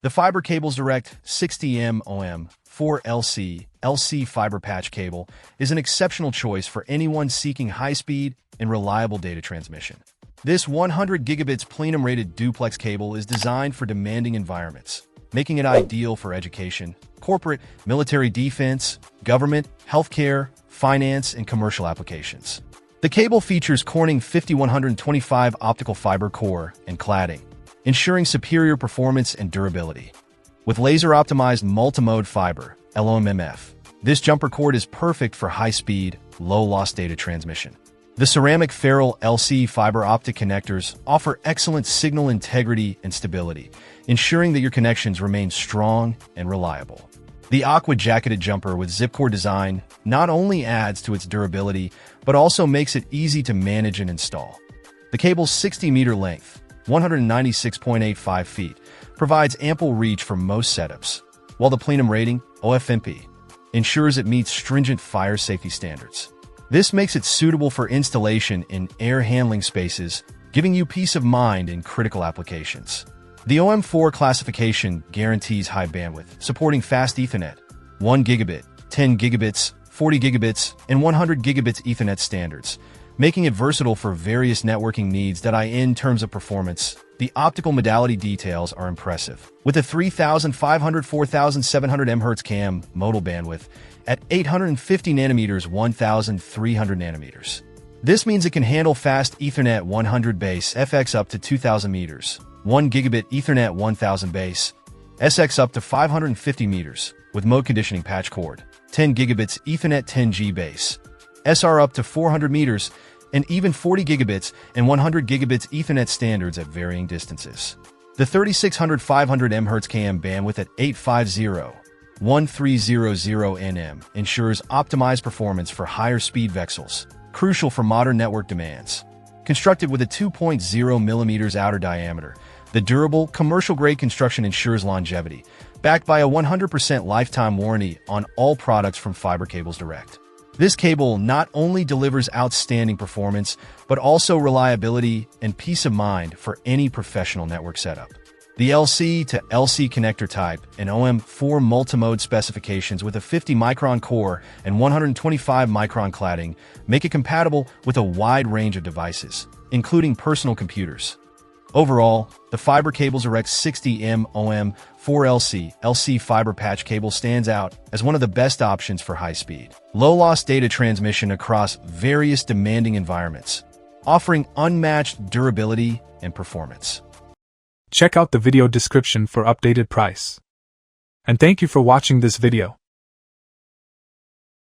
The FiberCablesDirect 60M OM4 LC fiber patch cable is an exceptional choice for anyone seeking high-speed and reliable data transmission. This 100 gigabits plenum-rated duplex cable is designed for demanding environments, making it ideal for education, corporate, military defense, government, healthcare, finance, and commercial applications. The cable features Corning 5125 optical fiber core and cladding, ensuring superior performance and durability. With laser-optimized multimode fiber, LOMMF, this jumper cord is perfect for high-speed, low-loss data transmission. The ceramic ferrule LC fiber optic connectors offer excellent signal integrity and stability, ensuring that your connections remain strong and reliable. The aqua-jacketed jumper with zipcore design not only adds to its durability, but also makes it easy to manage and install. The cable's 60-meter length, 196.85 feet, provides ample reach for most setups, while the plenum rating, OFMP, ensures it meets stringent fire safety standards. This makes it suitable for installation in air handling spaces, giving you peace of mind in critical applications. The OM4 classification guarantees high bandwidth, supporting fast Ethernet, 1 gigabit, 10 gigabits, 40 gigabits, and 100 gigabits Ethernet standards, making it versatile for various networking needs. In terms of performance, the optical modality details are impressive. With a 3500-4700 MHz CAM modal bandwidth at 850 nanometers 1300 nanometers. This means it can handle fast Ethernet 100 base FX up to 2000 meters, 1 gigabit Ethernet 1000 base, SX up to 550 meters, with mode conditioning patch cord, 10 gigabits Ethernet 10G base, SR up to 400 meters, and even 40 gigabits and 100 gigabits Ethernet standards at varying distances. The 3600-500 MHz CAM bandwidth at 850-1300 nm ensures optimized performance for higher speed VXLs, crucial for modern network demands. Constructed with a 2.0 mm outer diameter, the durable, commercial-grade construction ensures longevity, backed by a 100% lifetime warranty on all products from FiberCablesDirect. This cable not only delivers outstanding performance, but also reliability and peace of mind for any professional network setup. The LC to LC connector type and OM4 multimode specifications with a 50-micron core and 125-micron cladding make it compatible with a wide range of devices, including personal computers. Overall, the FiberCablesDirect 60M OM4 LC fiber patch cable stands out as one of the best options for high-speed, low-loss data transmission across various demanding environments, offering unmatched durability and performance. Check out the video description for updated price. And thank you for watching this video.